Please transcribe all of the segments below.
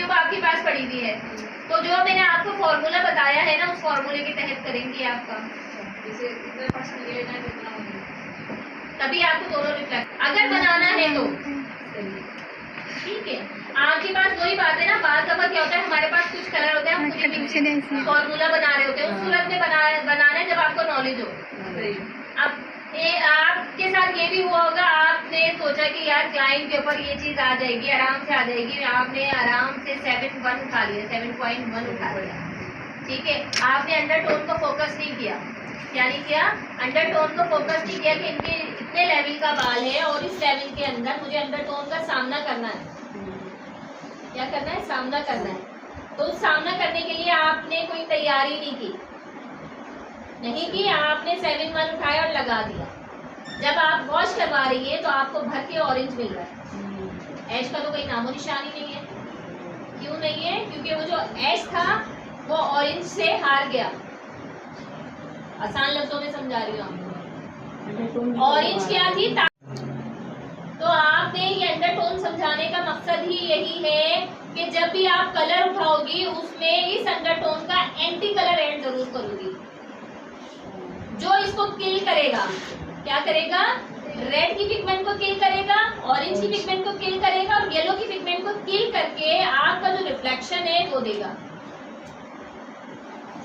Tube आपके पास पड़ी हुई है, तो जो मैंने आपको फॉर्मूला बताया है ना, उस फॉर्मूले के तहत करेंगे आपका, जैसे कितने परसेंट लेना है कितना होगा, तभी आपको दोनों रिफ्लेक्ट अगर बनाना है तो। ठीक है, आपके पास वही बात है ना, बात दफा क्या होता है, हमारे पास कुछ कलर होते हैं, हम खुद फॉर्मूला बना रहे होते हैं, उस सूरत में बनाना है जब आपको नॉलेज हो। अब आपके साथ ये भी हुआ होगा, आपने सोचा कि यार क्लाइंट के ऊपर ये चीज आ जाएगी, आराम से आ जाएगी, आपने आराम से 7.1 उठा लिया, 7.1 उठा लिया। ठीक है, आपने अंडरटोन को फोकस नहीं किया, क्या नहीं किया, अंडरटोन को फोकस नहीं किया कि इनके इतने लेवल का बाल है और इस लेवल के अंदर मुझे अंडरटोन का सामना करना है। क्या करना है, सामना करना है। तो उस सामना करने के लिए आपने कोई तैयारी नहीं की, आपने 7.1 उठाया और लगा दिया। जब आप वॉश करवा रही है तो आपको भर के ऑरेंज मिल रहा है, ऐश का तो कोई नामो निशान ही नहीं है। क्यों नहीं है, क्योंकि वो जो ऐश था वो ऑरेंज से हार गया। आसान लफ्जों में समझा रही हूँ आपको, ऑरेंज क्या थी, तो आपने ये अंडरटोन समझाने का मकसद ही यही है कि जब भी आप कलर उठाओगी उसमें इस अंडरटोन का एंटी कलर ऐड जरूर करोगी, जो इसको किल करेगा। क्या करेगा, रेड की पिगमेंट को किल करेगा, ऑरेंज की पिगमेंट को किल करेगा और येलो की पिगमेंट को किल करके आपका जो रिफ्लेक्शन है वो देगा।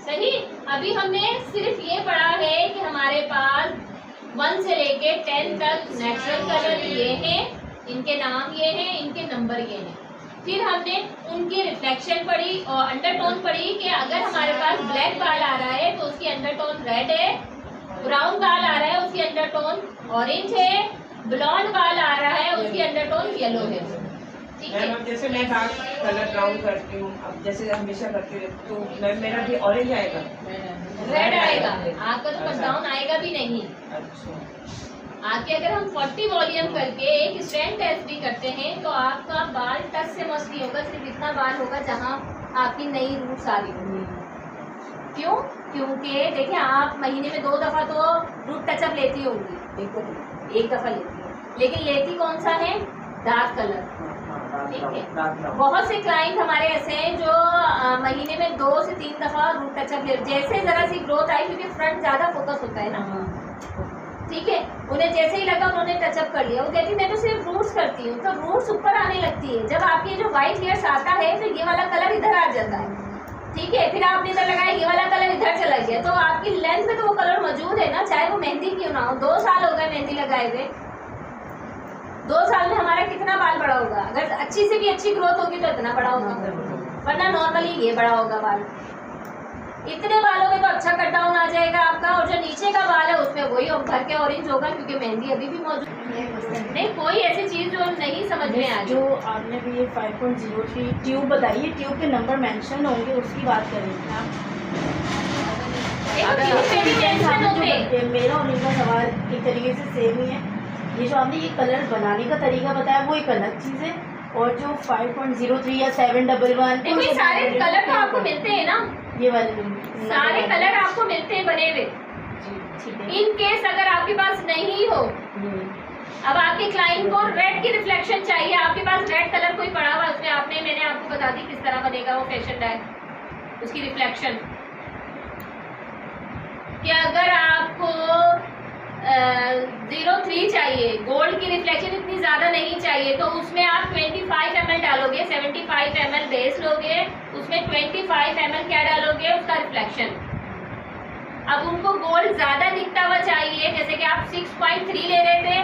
सही, अभी हमने सिर्फ ये पढ़ा है कि हमारे पास 1 से लेके 10 तक नेचुरल कलर ये हैं, इनके नाम ये हैं, इनके नंबर ये हैं। फिर हमने उनकी रिफ्लेक्शन पढ़ी और अंडरटोन पढ़ी कि अगर हमारे पास ब्लैक बाल आ रहा है तो उसकी अंडरटोन रेड है, ब्राउन बाल आ रहा है उसकी अंडरटोन ऑरेंज है, ब्लॉन्ड बाल आ रहा है उसकी अंडरटोन येलो है। ठीक है, जैसे मैं डार्क कलर ब्राउन करती हूँ, अब जैसे हमेशा करती हूँ, तो मेरा भी ऑरेंज आएगा, रेड आएगा, आपका तो ब्राउन आएगा भी नहीं। अच्छा, आगे अगर हम 40 वॉल्यूम करके एक स्ट्रैंड टेस्ट भी करते हैं तो आपका बाल टच से मस नहीं होगा, सिर्फ इतना बाल होगा जहाँ आपकी नई रूट्स आ रही होंगी। क्यों, क्योंकि देखिए आप महीने में 2 दफा तो रूट टचअप लेती होंगी, एक दफा लेती है, लेकिन लेती कौन सा है, डार्क कलर। ठीक है, बहुत से क्लाइंट हमारे ऐसे हैं जो महीने में 2 से 3 दफा रूट टचअप ले, जैसे जरा सी ग्रोथ आई, क्योंकि फ्रंट ज्यादा फोकस होता है ना। ठीक है, उन्हें जैसे ही लगा उन्होंने टचअप कर लिया, वो कहती मैं तो सिर्फ रूट्स करती हूँ, तो रूट्स ऊपर आने लगती है। जब आपके जो व्हाइट हेयर्स आता है तो ये वाला कलर इधर आ जाता है। ठीक है, फिर आपने इधर लगाया, ये वाला कलर इधर चला गया, तो आपकी लेंथ में तो वो कलर मौजूद है ना, चाहे वो मेहंदी क्यों ना हो। 2 साल हो गए मेहंदी लगाए हुए, 2 साल में हमारा कितना बाल बड़ा होगा, अगर अच्छी से भी अच्छी ग्रोथ होगी तो इतना बड़ा होगा, वरना नॉर्मली ये बड़ा होगा बाल। इतने बालों में तो अच्छा कट डाउन आ जाएगा आपका, और जो नीचे का बाल है उसमें वही भर के ऑरेंज होगा, क्योंकि मेहंदी अभी भी मौजूद नहीं। कोई ऐसी चीज जो नहीं समझ में आ, जो आपने भी ये 5.03 ट्यूब बताई है, ट्यूब के नंबर मेंशन होंगे उसकी बात करेंगे आप। मेरा और इनका सवाल एक तरीके से सेम ही है। ये जो आपने ये कलर बनाने का तरीका बताया वो एक अलग चीज़ है, और जो 5.03 या 711 सारे कलर तो आपको मिलते हैं ना, ये वाले सारे कलर आपको मिलते हैं बने हुए। इन केस अगर आपके पास नहीं हो, अब आपके क्लाइंट को रेड की रिफ्लेक्शन चाहिए, आपके पास रेड कलर कोई पड़ा हुआ, उसमें मैंने आपको बता दी किस तरह बनेगा वो फैशन डाय, उसकी रिफ्लेक्शन। कि अगर आपको 0.3 चाहिए, गोल्ड की रिफ्लेक्शन इतनी ज्यादा नहीं चाहिए, तो उसमें आप 25 ml डालोगे, 75 ml बेस लोगे, उसमें 25 ml क्या डालोगे, उसका रिफ्लेक्शन। अब उनको गोल्ड ज्यादा दिखता हुआ चाहिए, जैसे कि आप 6.3 ले रहे थे,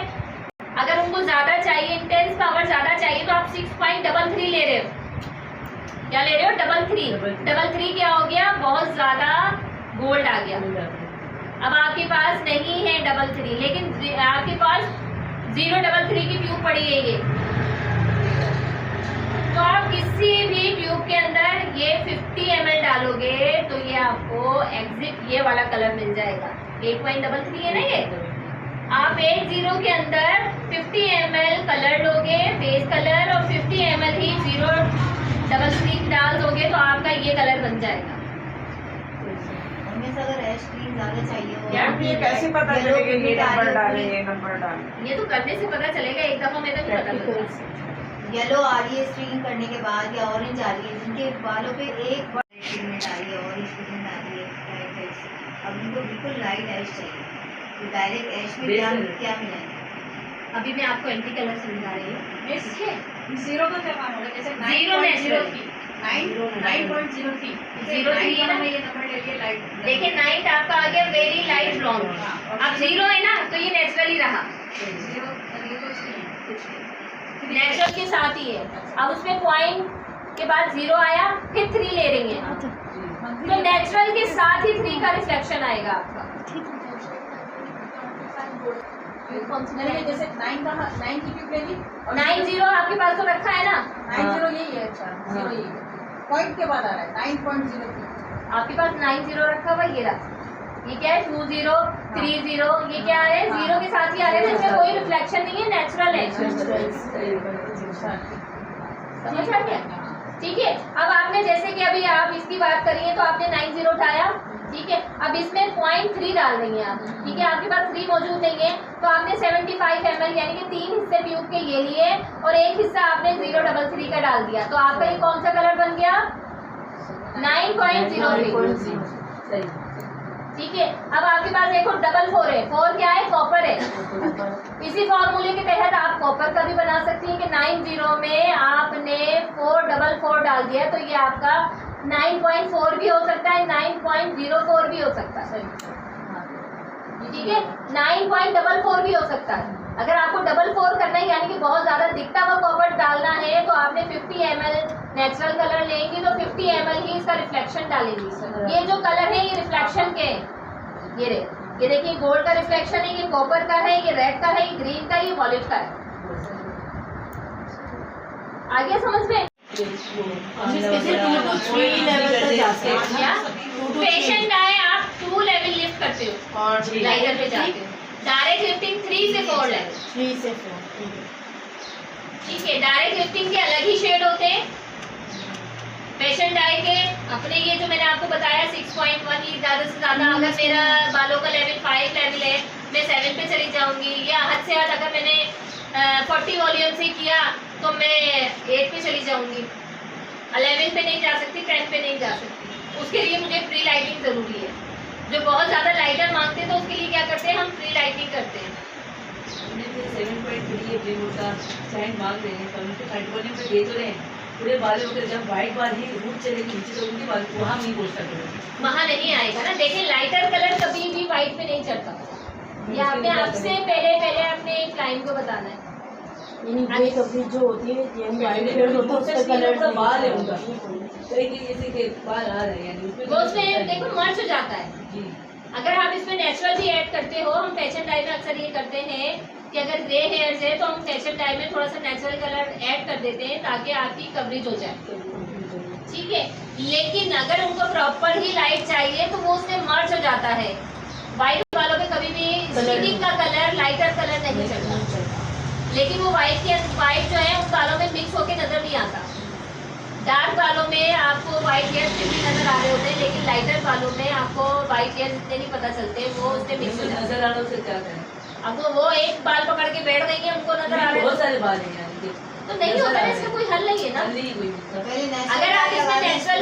अगर उनको ज्यादा चाहिए, इंटेंस पावर ज्यादा चाहिए, तो आप 6.33 ले रहे हो। क्या ले रहे हो, 3.3 क्या हो गया, बहुत ज्यादा गोल्ड आ गया। अब आपके पास नहीं है 3.3, लेकिन आपके पास 0.33 की ट्यूब पड़ी है ये, तो आप किसी भी ट्यूब के अंदर ये 50 ml डालोगे तो ये आपको एग्जिट ये वाला कलर मिल जाएगा। 8.33 है ना ये, आप 80 के अंदर 50 ml कलर लोगे, बेस कलर, और 50 ml ही 0.33 डाल दोगे तो आपका ये कलर बन जाएगा। अगर ऐश क्रीम ज्यादा चाहिए हो, यार ये कैसे पता चलेगा ये नंबर डाले, ये नंबर डाले? ये तो करने से पता चलेगा, एक दफा में तो नहीं पता चलता। येलो आ रही है स्ट्रीम करने के बाद या ऑरेंज आ रही है, जिनके बालों पे एक पिगमेंट आ रही है, ऑरेंज पिगमेंट आ रही है लाइट एज, अब उनको बिल्कुल लाइट एज चाहिए, तो डायरेक्ट एज में क्या क्या मिलाएंगे? अभी मैं आपको एंटी कलर समझा रही हूँ। ठीक है, जीरो का क्या काम होगा? जैसे जीरो नेचुरल की 9.03 03 ना, ये नंबर ले लिए लाइट। देखिए 9 आपका आ गया वेरी लाइट ब्लॉन्ड। अब 0 है ना, तो ये नेचुरली रहा, जीरो ये कुछ नहीं। नेचुरल के साथ ही है। अब उसमें पॉइंट के बाद 0 आया, फिर 3 ले रही हैं आप, तो नेचुरल के साथ ही 3 का रिफ्लेक्शन आएगा आपका। जैसे 9 की ट्यूब लेनी और 90 आपके पास तो रखा है ना, 90 यही है। अच्छा, जीरो यही है, पॉइंट के बाद आ रहा है 9.03। आपके पास 90 रखा हुआ, ये रहा। ये क्या है 20 30, ये क्या है 0 के साथ ही आ रहे हैं, इसमें कोई रिफ्लेक्शन नहीं है, नेचुरल है। समझ आ गया? ठीक है। अब आपने जैसे कि अभी आप इसकी बात करिए तो आपने 90 उठाया, ठीक है। अब इसमें 0.3 डाल देंगे आप, ठीक है। आपके पास 3 मौजूद नहीं है, तो आपने 75 ml यानी कि 3 हिस्से ट्यूब के ये लिए और एक हिस्सा आपने 033 का डाल दिया, तो आपका ये कौन सा कलर बन गया? 9.03। ठीक है। अब आपके पास देखो 4 है, 4 क्या है? कॉपर है। इसी फॉर्मूले के तहत आप कॉपर का भी बना सकती हैं कि 90 में आपने 444 डाल दिया, तो ये आपका 9.4 भी हो सकता है, 9.04 भी हो सकता है, ठीक है। 9.44 भी हो सकता है। अगर आपको 44 करना है यानी कि बहुत ज्यादा दिखता हुआ कॉपर डालना है, तो आपने 50 ml नेचुरल कलर लेंगी, तो 50 ml ही इसका रिफ्लेक्शन डालेंगी। ये जो कलर है ये रिफ्लेक्शन के हैं। ये देखिए गोल्ड का रिफ्लेक्शन है, ये कॉपर का है, ये रेड का है, ये ग्रीन का है, ये वॉलेट का है। आ गया समझ में? पेशेंट आए आप 2 लेवल लिफ्ट करते हो और लाइटर पे जाते हो। डायरेक्ट लिफ्टिंग 3 से 4 लेवल, 3 से 4, ठीक है। डायरेक्ट लिफ्टिंग के अलग ही शेड होते हैं। पेशेंट आए के अपने ये जो मैंने आपको बताया 6.1 ही ज्यादा से ज्यादा, अगर मेरा बालों का लेवल 5 लेवल है, मैं 7 पे चली जाऊंगी, या हद से हद अगर मैंने 40 वॉल्यूम से किया तो मैं 8 पे चली जाऊंगी। 11 पे नहीं जा सकती, 10 पे नहीं जा सकती। उसके लिए मुझे प्री लाइटिंग जरूरी है। जो बहुत ज्यादा लाइटर मांगते हैं तो उसके लिए क्या करते हैं, हम प्री लाइटिंग करते हैं। 7.3 प्री का सैंड मांग रहे हैं, पर उनके थर्ड वॉल्यूम पे दे तो रहे हैं पूरे बालों के, जब वाइट बाल ही रूट चलेगी नीचे तो उनके बाल वहाँ नहीं पहुँच सकते, वहाँ नहीं आएगा ना। देखिए लाइटर कलर कभी भी वाइट पे नहीं चढ़ता, ये आपने आपसे पहले अपने क्लाइंट को बताना है। यानी ग्रे कवरेज जो होती है यानी वाइट शेड होता है उसका कलर बाल है उनका, कई जैसे के बाल आ रहे हैं वो उसमें देखो मर्ज हो जाता है। जी। अगर आप इसमें नेचुरल भी ऐड करते हो, हम फैशन डाई में अक्सर ये करते हैं कि अगर ग्रे हेयर्स है तो हम फैशन डाई में थोड़ा सा नेचुरल कलर ऐड कर देते हैं ताकि आपकी कवरेज हो जाए, ठीक है। लेकिन अगर उनको प्रॉपर ही लाइट चाहिए तो वो उसमें मर्ज हो जाता है। वाइट बालों पे कभी भी स्टिकिंग का कलर लाइटर कलर नहीं चलता, लेकिन वो वाइट जो है उन बालों में मिक्स होके नजर नहीं आता। डार्क बालों में आपको वाइट हेयर भी नजर आ रहे होते हैं, लेकिन लाइटर बालों में आपको वाइट हेयर इतने नहीं पता चलते, वो उसमें मिक्स हो जाते हैं। नजर आने से क्या करें? अब वो एक बाल पकड़ के बैठ गई है, उनको नजर आ रहे बहुत हैं सारे बाल हैं यार इनके। तो नहीं होता है, इसका कोई हल नहीं है ना। नहीं कोई मतलब। पहले अगर आप इसमें नेचुरल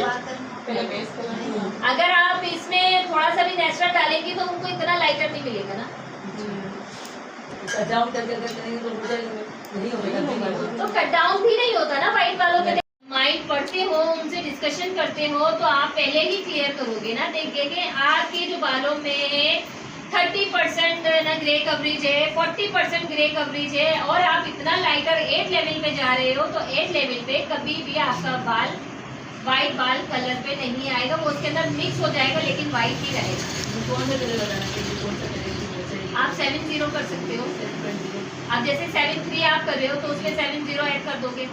नेचुरल अगर आप इसमें थोड़ा सा भी नेचुरल डालेंगी तो उनको इतना लाइटर नहीं मिलेगा ना। कट डाउन करके करेंगे तो मुझे नहीं होगा, तो कट डाउन भी नहीं होता ना वाइट बालों के। माइंड पढ़ते हो, उनसे डिस्कशन करते हो तो आप पहले ही क्लियर करोगे ना। देखिए कि आपके जो बालों में 30% ना ग्रे कवरेज है, 40% ग्रे कवरेज है, और आप इतना लाइटर 8 लेवल पे जा रहे हो, तो 8 लेवल पे कभी भी आपका बाल वाइट बाल कलर पे नहीं आएगा, वो उसके अंदर मिक्स हो जाएगा लेकिन वाइट ही रहेगा। कौन सा कलर लगाना चाहिए, कौन सा कलर? आप 7-0 कर सकते हो। आप जैसे 7-3 आप कर रहे हो तो उसमें 7-0 ऐड कर दोगे।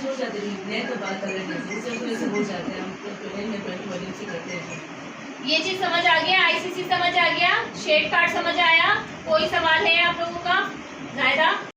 हो जाते हैं तो बात कर रहे हैं, हो जाते हैं हम करते हैं। ये चीज समझ आ गया, आईसीसी समझ आ गया, शेड कार्ड समझ आया। कोई सवाल है आप लोगों का? जायदा